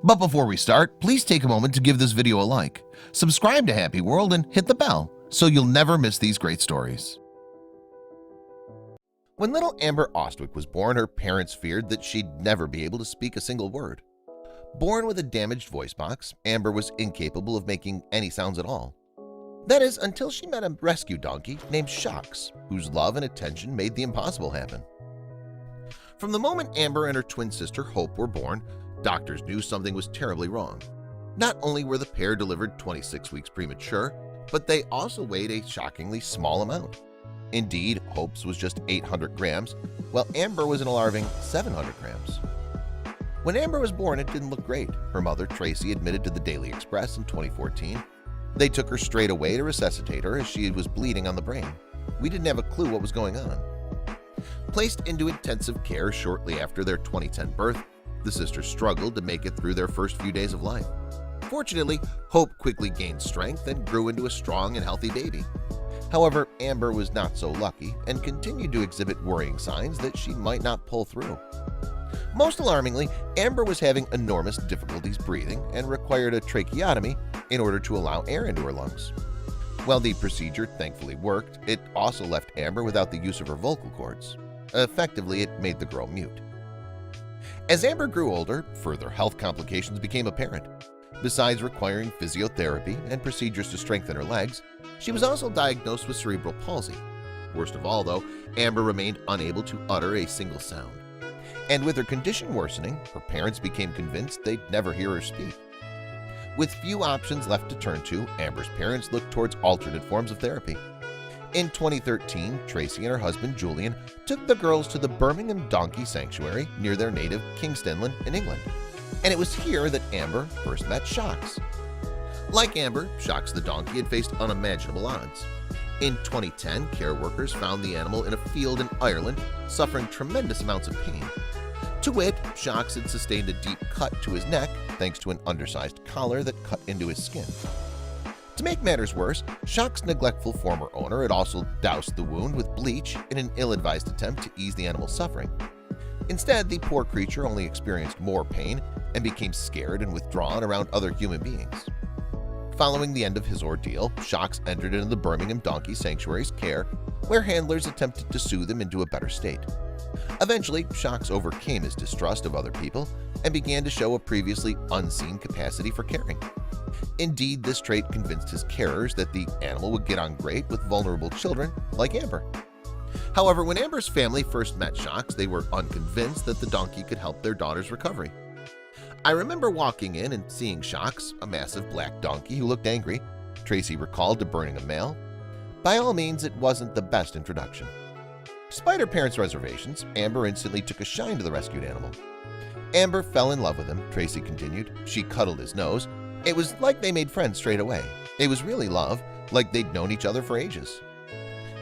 But before we start, please take a moment to give this video a like, subscribe to Happy World, and hit the bell so you'll never miss these great stories. When little Amber Ostwick was born, her parents feared that she'd never be able to speak a single word. Born with a damaged voice box, Amber was incapable of making any sounds at all. That is, until she met a rescue donkey named Shocks, whose love and attention made the impossible happen. From the moment Amber and her twin sister Hope were born, doctors knew something was terribly wrong. Not only were the pair delivered 26 weeks premature, but they also weighed a shockingly small amount. Indeed, Hope's was just 800 grams, while Amber was an alarming 700 grams. When Amber was born, it didn't look great. Her mother, Tracy, admitted to the Daily Express in 2014. They took her straight away to resuscitate her as she was bleeding on the brain. We didn't have a clue what was going on. Placed into intensive care shortly after their 2010 birth, the sisters struggled to make it through their first few days of life. Fortunately, Hope quickly gained strength and grew into a strong and healthy baby. However, Amber was not so lucky and continued to exhibit worrying signs that she might not pull through. Most alarmingly, Amber was having enormous difficulties breathing and required a tracheotomy in order to allow air into her lungs. While the procedure thankfully worked, it also left Amber without the use of her vocal cords. Effectively, it made the girl mute. As Amber grew older, further health complications became apparent. Besides requiring physiotherapy and procedures to strengthen her legs, she was also diagnosed with cerebral palsy. Worst of all, though, Amber remained unable to utter a single sound. And with her condition worsening, her parents became convinced they'd never hear her speak. With few options left to turn to, Amber's parents looked towards alternate forms of therapy. In 2013, Tracy and her husband Julian took the girls to the Birmingham Donkey Sanctuary near their native Kingstonland in England. And it was here that Amber first met Shocks. Like Amber, Shocks the donkey had faced unimaginable odds. In 2010, care workers found the animal in a field in Ireland, suffering tremendous amounts of pain. To wit, Shocks had sustained a deep cut to his neck thanks to an undersized collar that cut into his skin. To make matters worse, Shocks' neglectful former owner had also doused the wound with bleach in an ill-advised attempt to ease the animal's suffering. Instead, the poor creature only experienced more pain and became scared and withdrawn around other human beings. Following the end of his ordeal, Shocks entered into the Birmingham Donkey Sanctuary's care, where handlers attempted to soothe him into a better state. Eventually, Shocks overcame his distrust of other people and began to show a previously unseen capacity for caring. Indeed, this trait convinced his carers that the animal would get on great with vulnerable children like Amber. However, when Amber's family first met Shocks, they were unconvinced that the donkey could help their daughter's recovery. I remember walking in and seeing Shocks, a massive black donkey who looked angry. Tracy recalled to Birmingham Mail. By all means, it wasn't the best introduction. Despite her parents' reservations, Amber instantly took a shine to the rescued animal. Amber fell in love with him, Tracy continued. She cuddled his nose. It was like they made friends straight away. It was really love, like they'd known each other for ages.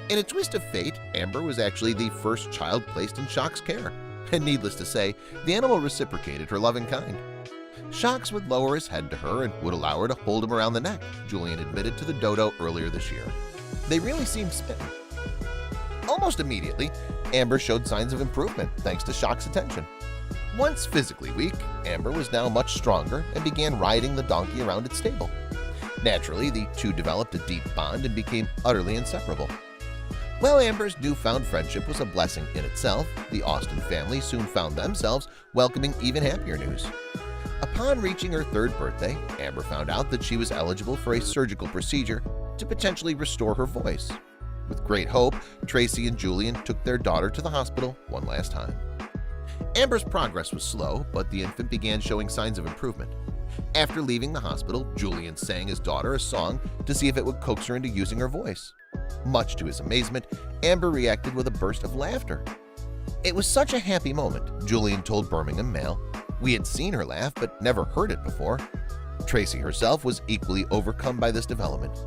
In a twist of fate, Amber was actually the first child placed in Shocks' care. And needless to say, the animal reciprocated her love in kind. Shocks would lower his head to her and would allow her to hold him around the neck, Julian admitted to the dodo earlier this year. They really seemed smitten. Almost immediately, Amber showed signs of improvement thanks to Shocks' attention. Once physically weak, Amber was now much stronger and began riding the donkey around its stable. Naturally, the two developed a deep bond and became utterly inseparable. While Amber's newfound friendship was a blessing in itself, the Austin family soon found themselves welcoming even happier news. Upon reaching her third birthday, Amber found out that she was eligible for a surgical procedure to potentially restore her voice. With great hope, Tracy and Julian took their daughter to the hospital one last time. Amber's progress was slow, but the infant began showing signs of improvement. After leaving the hospital, Julian sang his daughter a song to see if it would coax her into using her voice. Much to his amazement, Amber reacted with a burst of laughter. It was such a happy moment, Julian told Birmingham Mail. We had seen her laugh but never heard it before. Tracy herself was equally overcome by this development.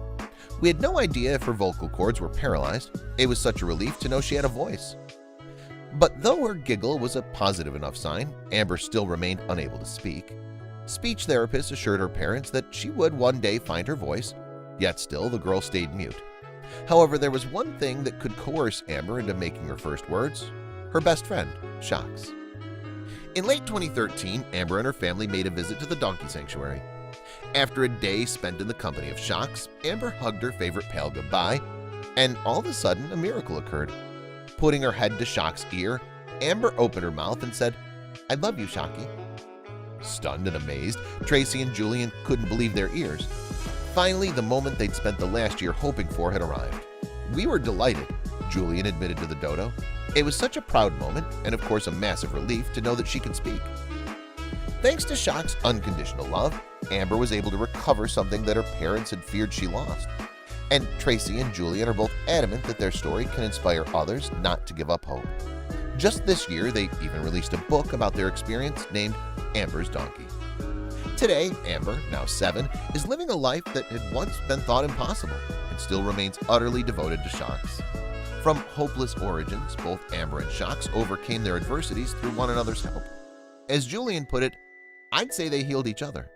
We had no idea if her vocal cords were paralyzed. It was such a relief to know she had a voice. But though her giggle was a positive enough sign, Amber still remained unable to speak. Speech therapists assured her parents that she would one day find her voice, yet still the girl stayed mute. However, there was one thing that could coerce Amber into making her first words: her best friend, Shocks. In late 2013, Amber and her family made a visit to the donkey sanctuary. After a day spent in the company of Shocks, Amber hugged her favorite pal goodbye, and all of a sudden a miracle occurred. Putting her head to Shock's ear, Amber opened her mouth and said, "I love you, Shocky." Stunned and amazed, Tracy and Julian couldn't believe their ears. Finally, the moment they'd spent the last year hoping for had arrived. "We were delighted," Julian admitted to the dodo. "It was such a proud moment and of course a massive relief to know that she could speak." Thanks to Shock's unconditional love, Amber was able to recover something that her parents had feared she lost. And Tracy and Julian are both adamant that their story can inspire others not to give up hope. Just this year, they even released a book about their experience named Amber's Donkey. Today, Amber, now 7, is living a life that had once been thought impossible and still remains utterly devoted to Shocks. From hopeless origins, both Amber and Shocks overcame their adversities through one another's help. As Julian put it, "I'd say they healed each other."